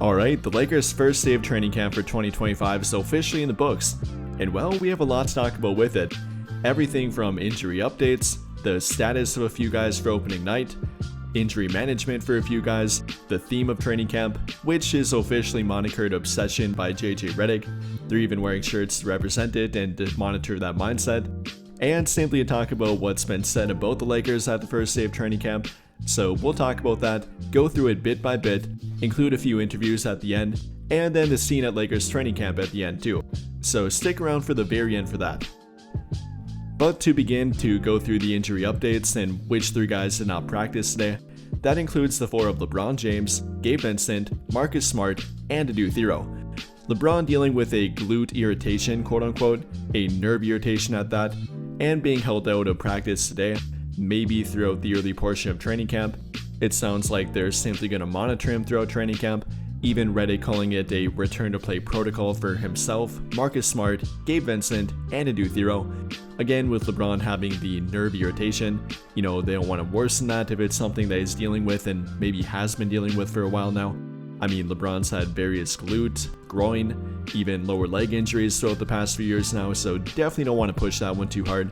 Alright, the Lakers' first day of training camp for 2025 is officially in the books, and well, we have a lot to talk about with it. Everything from injury updates, the status of a few guys for opening night, injury management for a few guys, the theme of training camp, which is officially monikered Obsession by JJ Redick. They're even wearing shirts to represent it and to monitor that mindset. And simply to talk about what's been said about the Lakers at the first day of training camp. So we'll talk about that, go through it bit by bit, include a few interviews at the end, and then the scene at Lakers training camp at the end too. So stick around for the very end for that. But to begin, to go through the injury updates and which 3 guys did not practice today, that includes the 4 of LeBron James, Gabe Vincent, Marcus Smart, and Adou Thiero. LeBron dealing with a glute irritation, quote unquote, a nerve irritation at that, and being held out of practice today, maybe throughout the early portion of training camp. It sounds like they're simply going to monitor him throughout training camp, even Redick calling it a return to play protocol for himself, Marcus Smart, Gabe Vincent, and Adou Thiero. Again, with LeBron having the nerve irritation, they don't want to worsen that if it's something that he's dealing with and maybe has been dealing with for a while now. I mean, LeBron's had various glute, groin, even lower leg injuries throughout the past few years now, so definitely don't want to push that one too hard.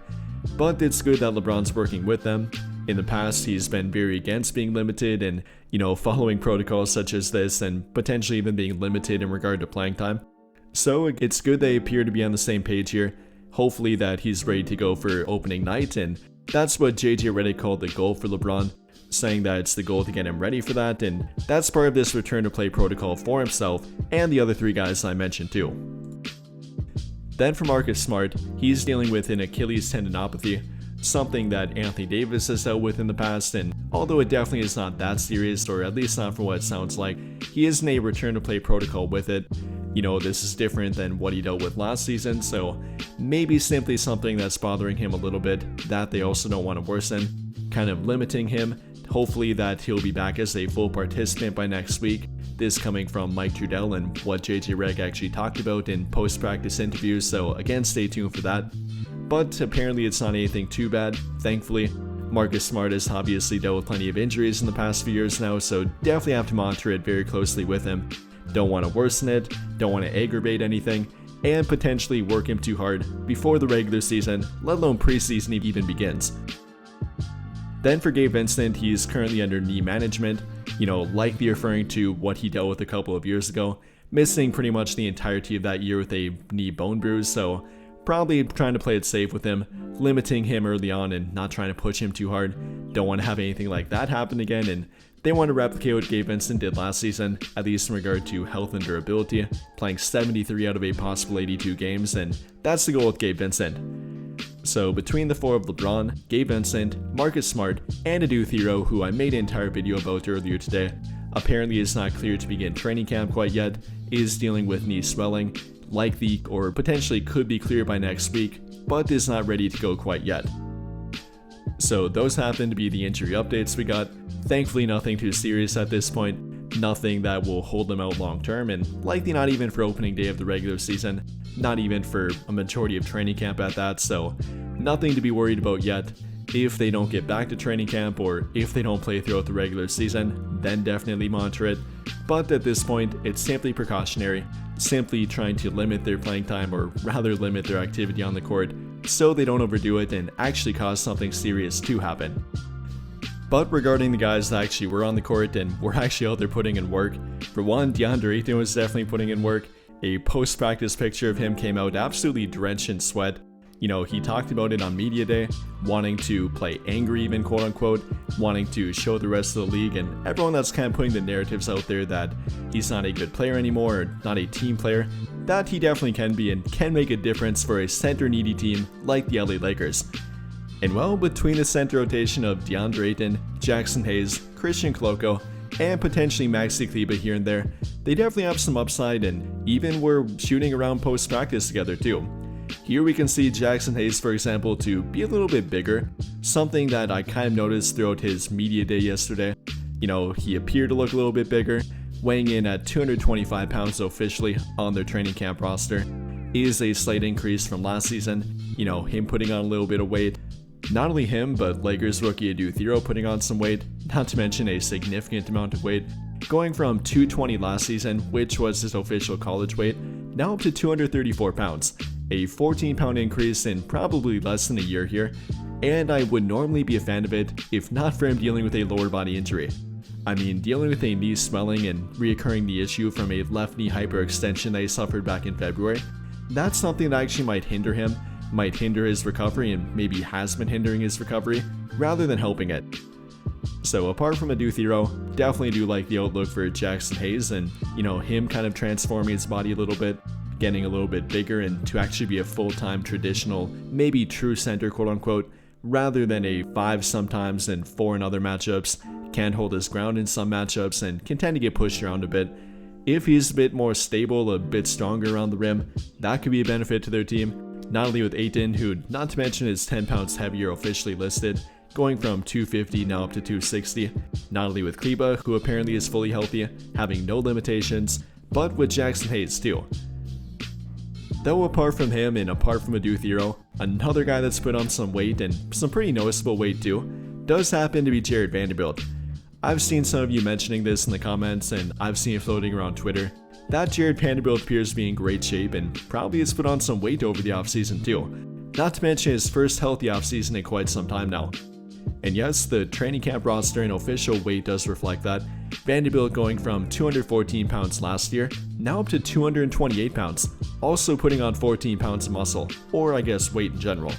But it's good that LeBron's working with them. In the past, he's been very against being limited and, following protocols such as this and potentially even being limited in regard to playing time. So it's good they appear to be on the same page here. Hopefully that he's ready to go for opening night, and that's what JJ Redick called the goal for LeBron, saying that it's the goal to get him ready for that, and that's part of this return to play protocol for himself and the other 3 guys I mentioned too. Then for Marcus Smart, he's dealing with an Achilles tendinopathy, something that Anthony Davis has dealt with in the past, and although it definitely is not that serious, or at least not for what it sounds like, he is in a return to play protocol with it. This is different than what he dealt with last season, so maybe simply something that's bothering him a little bit that they also don't want to worsen, kind of limiting him. Hopefully that he'll be back as a full participant by next week. This coming from Mike Trudell and what JJ Redick actually talked about in post-practice interviews, so again, stay tuned for that. But apparently it's not anything too bad, thankfully. Marcus Smart has obviously dealt with plenty of injuries in the past few years now, so definitely have to monitor it very closely with him. Don't want to worsen it, don't want to aggravate anything, and potentially work him too hard before the regular season, let alone preseason even begins. Then for Gabe Vincent, he's currently under knee management, likely referring to what he dealt with a couple of years ago, missing pretty much the entirety of that year with a knee bone bruise, so probably trying to play it safe with him, limiting him early on and not trying to push him too hard. Don't want to have anything like that happen again, and they want to replicate what Gabe Vincent did last season, at least in regard to health and durability, playing 73 out of a possible 82 games, and that's the goal with Gabe Vincent. So between the 4 of LeBron, Gabe Vincent, Marcus Smart, and Adou Thiero, who I made an entire video about earlier today, apparently is not clear to begin training camp quite yet, is dealing with knee swelling, likely or potentially could be clear by next week, but is not ready to go quite yet. So those happen to be the injury updates we got. Thankfully nothing too serious at this point, nothing that will hold them out long term, and likely not even for opening day of the regular season, not even for a majority of training camp at that, so nothing to be worried about yet. If they don't get back to training camp or if they don't play throughout the regular season, then definitely monitor it. But at this point, it's simply precautionary, simply trying to limit their playing time, or rather limit their activity on the court, so they don't overdo it and actually cause something serious to happen. But regarding the guys that actually were on the court and were actually out there putting in work, for one, DeAndre Ayton was definitely putting in work. A post-practice picture of him came out absolutely drenched in sweat. He talked about it on media day, wanting to play angry even, quote unquote, wanting to show the rest of the league and everyone that's kind of putting the narratives out there that he's not a good player anymore, or not a team player, that he definitely can be and can make a difference for a center-needy team like the LA Lakers. And well, between the center rotation of DeAndre Ayton, Jackson Hayes, Christian Koloko, and potentially Maxi Kleber here and there, they definitely have some upside and even were shooting around post-practice together too. Here we can see Jackson Hayes, for example, to be a little bit bigger, something that I kind of noticed throughout his media day yesterday. He appeared to look a little bit bigger, weighing in at 225 pounds officially on their training camp roster. Is a slight increase from last season, him putting on a little bit of weight. Not only him, but Lakers rookie Adou Thiero putting on some weight, not to mention a significant amount of weight. going from 220 last season, which was his official college weight, now up to 234 pounds, a 14-pound increase in probably less than a year here, and I would normally be a fan of it if not for him dealing with a lower body injury. I mean, dealing with a knee swelling and reoccurring the issue from a left knee hyperextension that he suffered back in February, that's something that actually might hinder him, might hinder his recovery, and maybe has been hindering his recovery, rather than helping it. So apart from Adou Thiero, definitely do like the outlook for Jackson Hayes and, him kind of transforming his body a little bit, getting a little bit bigger, and to actually be a full-time traditional, maybe true center, quote-unquote, rather than a 5 sometimes and 4 in other matchups, can hold his ground in some matchups, and can tend to get pushed around a bit. If he's a bit more stable, a bit stronger around the rim, that could be a benefit to their team. Not only with Ayton, who, not to mention, is 10 pounds heavier officially listed, going from 250 now up to 260. Not only with Kleber, who apparently is fully healthy, having no limitations, but with Jackson Hayes too. Though apart from him and apart from Adou Thiero, another guy that's put on some weight, and some pretty noticeable weight too, does happen to be Jarred Vanderbilt. I've seen some of you mentioning this in the comments, and I've seen it floating around Twitter, that Jarred Vanderbilt appears to be in great shape and probably has put on some weight over the offseason too. Not to mention his first healthy offseason in quite some time now. And yes, the training camp roster and official weight does reflect that. Vanderbilt going from 214 pounds last year, now up to 228 pounds, also putting on 14 pounds of muscle, or I guess weight in general.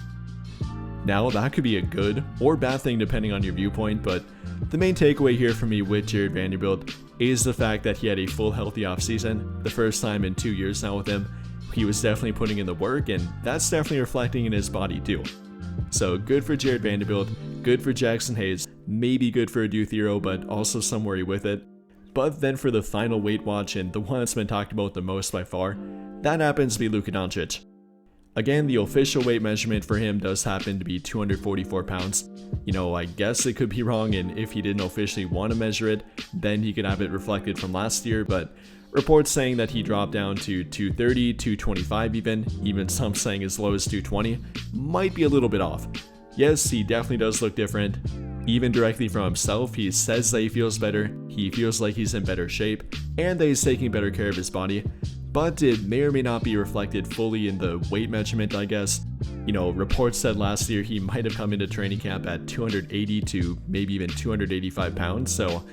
Now that could be a good or bad thing depending on your viewpoint, but the main takeaway here for me with Jarred Vanderbilt is the fact that he had a full healthy offseason, the first time in 2 years now with him. He was definitely putting in the work, and that's definitely reflecting in his body too. So good for Jarred Vanderbilt, good for Jackson Hayes, maybe good for Adou Thiero, but also some worry with it. But then for the final weight watch, and the one that's been talked about the most by far, that happens to be Luka Doncic. Again, the official weight measurement for him does happen to be 244 pounds. I guess it could be wrong, and if he didn't officially want to measure it, then he could have it reflected from last year, but reports saying that he dropped down to 230, 225 even some saying as low as 220, might be a little bit off. Yes, he definitely does look different. Even directly from himself, he says that he feels better, he feels like he's in better shape, and that he's taking better care of his body. But it may or may not be reflected fully in the weight measurement, I guess. Reports said last year he might have come into training camp at 280 to maybe even 285 pounds, so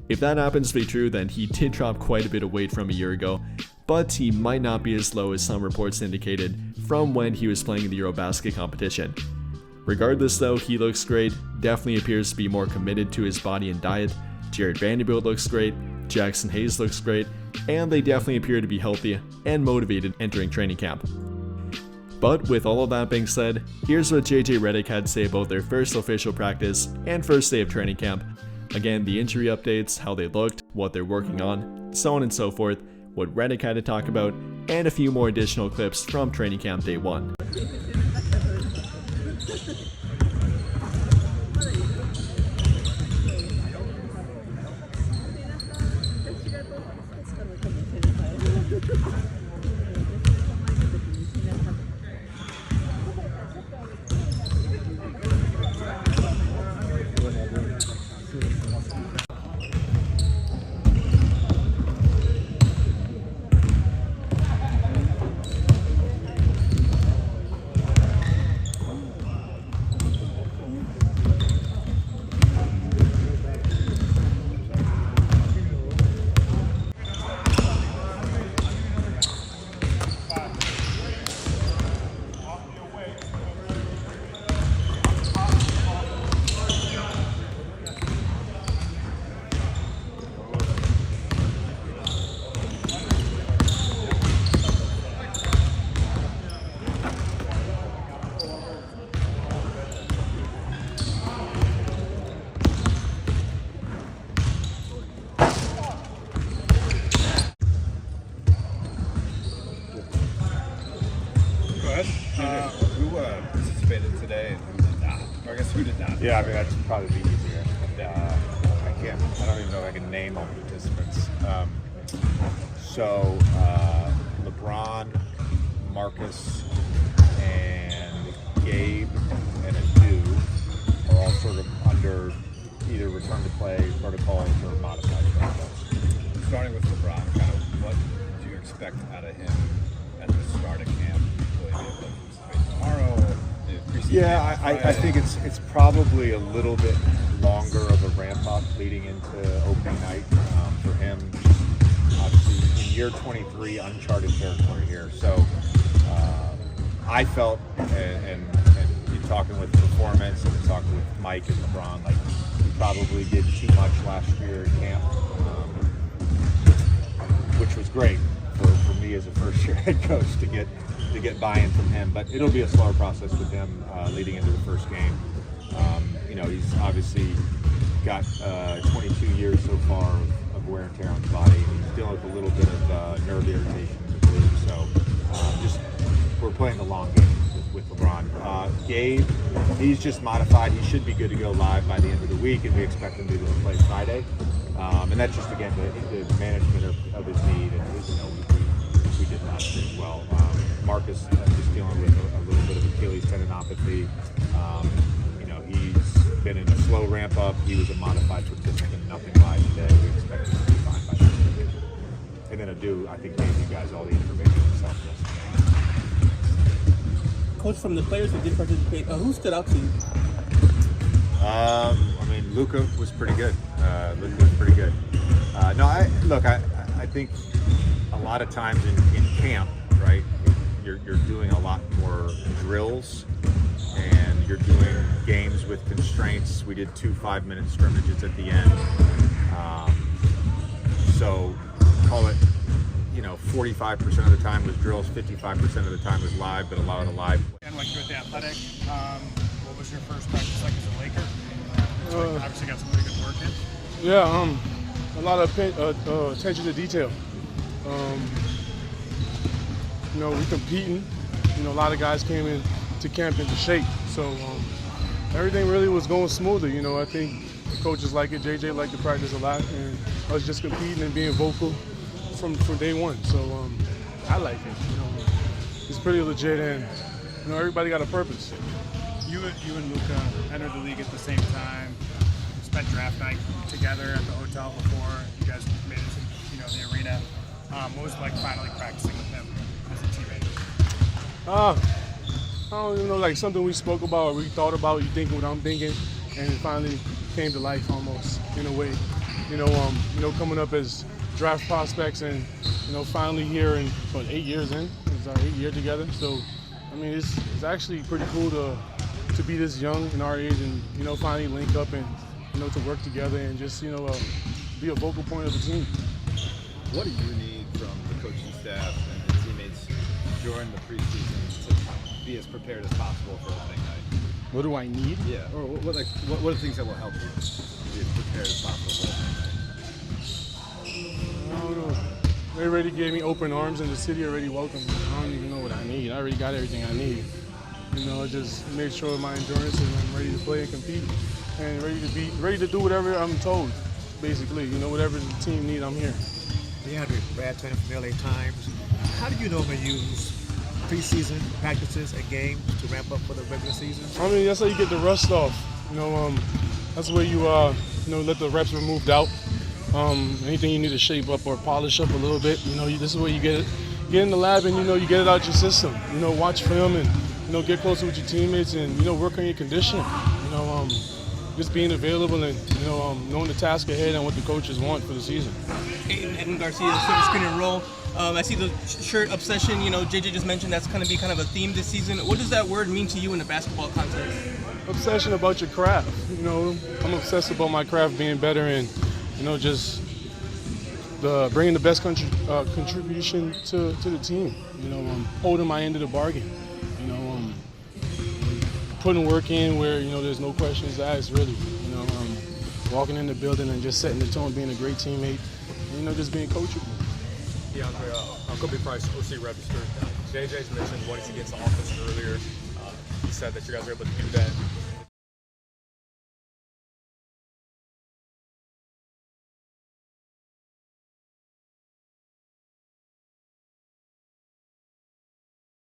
if that happens to be true, then he did drop quite a bit of weight from a year ago, but he might not be as low as some reports indicated from when he was playing in the Eurobasket competition. Regardless though, he looks great, definitely appears to be more committed to his body and diet. Jarred Vanderbilt looks great, Jackson Hayes looks great, and they definitely appear to be healthy and motivated entering training camp. But with all of that being said, here's what JJ Redick had to say about their first official practice and first day of training camp. Again, the injury updates, how they looked, what they're working on, so on and so forth, what Redick had to talk about, and a few more additional clips from training camp day 1. Who participated today and who did not? Or I guess who did not? Yeah, I mean, that's probably be easier. I don't even know if I can name all the participants. LeBron, Marcus, and Gabe, and Adou are all sort of under either return to play protocols or modified protocols. Yeah, I think it's probably a little bit longer of a ramp up leading into opening night for him. Obviously, in year 23, uncharted territory here. So I felt, and you talking with performance and talking with Mike and LeBron, like he probably did too much last year in camp, which was great for me as a first-year head coach to get buy-in from him. But it'll be a slower process with him leading into the first game. He's obviously got 22 years so far of wear and tear on his body. He's dealing with a little bit of nerve irritation in the glute. So just we're playing the long game with LeBron. Gabe, he's just modified. He should be good to go live by the end of the week, and we expect him to play Friday. And that's just, again, the management of his knee. And we did last year as well. Marcus is dealing with a little bit of Achilles tendinopathy. He's been in a slow ramp up. He was a modified participant, nothing live today. We expect him to be fine by the end of the game. And then I think gave you guys all the information himself yesterday. Coach, from the players that did participate, who stood out to you? Luka was pretty good. I think a lot of times in camp, right, you're doing a lot more drills and you're doing games with constraints. We did 2 5-minute scrimmages at the end. So call it, 45% of the time was drills, 55% of the time was live, but a lot of the live. And like you're at the Athletic, what was your first practice like as a Laker? Obviously got some pretty good work in. Yeah, a lot of attention to detail. We competing. A lot of guys came in to camp into shape, so everything really was going smoothly. I think the coaches like it. JJ liked to practice a lot, and I was just competing and being vocal from day one. So I like it. It's pretty legit, and everybody got a purpose. You and Luka entered the league at the same time. Spent draft night together at the hotel before you guys made it to the arena. What was it like finally practicing with him as a teammate? I don't even know, like something we spoke about or we thought about. You thinking what I'm thinking, and it finally came to life almost in a way. Coming up as draft prospects and finally here in 8 years in. It's our 8th year together. So it's actually pretty cool to be this young in our age and finally link up and to work together and just be a vocal point of the team. What do you need from the coaching staff and the teammates during the preseason to be as prepared as possible for opening night? What do I need? Yeah, or what are the things that will help you be as prepared as possible for opening night? I don't know. They already gave me open arms and the city already welcomed me. I don't even know what I need. I already got everything I need. Just make sure my endurance and I'm ready to play and compete and ready to do whatever I'm told, basically. Whatever the team needs, I'm here. DeAndre, Brad Turner from LA Times. How do you normally use preseason practices and games to ramp up for the regular season? That's how you get the rust off. That's where you let the reps be moved out. Anything you need to shape up or polish up a little bit, this is where you get in the lab and you get it out your system. Watch film and get closer with your teammates and work on your conditioning. Just being available and knowing the task ahead and what the coaches want for the season. Edwin Garcia, the screen and roll. I see the shirt obsession. JJ just mentioned that's going to be kind of a theme this season. What does that word mean to you in the basketball context? Obsession about your craft. I'm obsessed about my craft being better and just bringing the best contribution to the team. Holding my end of the bargain. Putting work in where there's no questions asked really. Walking in the building and just setting the tone, being a great teammate, and just being coachable. DeAndre, Kobe Price, OC Register. JJ's mentioned wanting to get to offense earlier. He said that you guys are able to do that.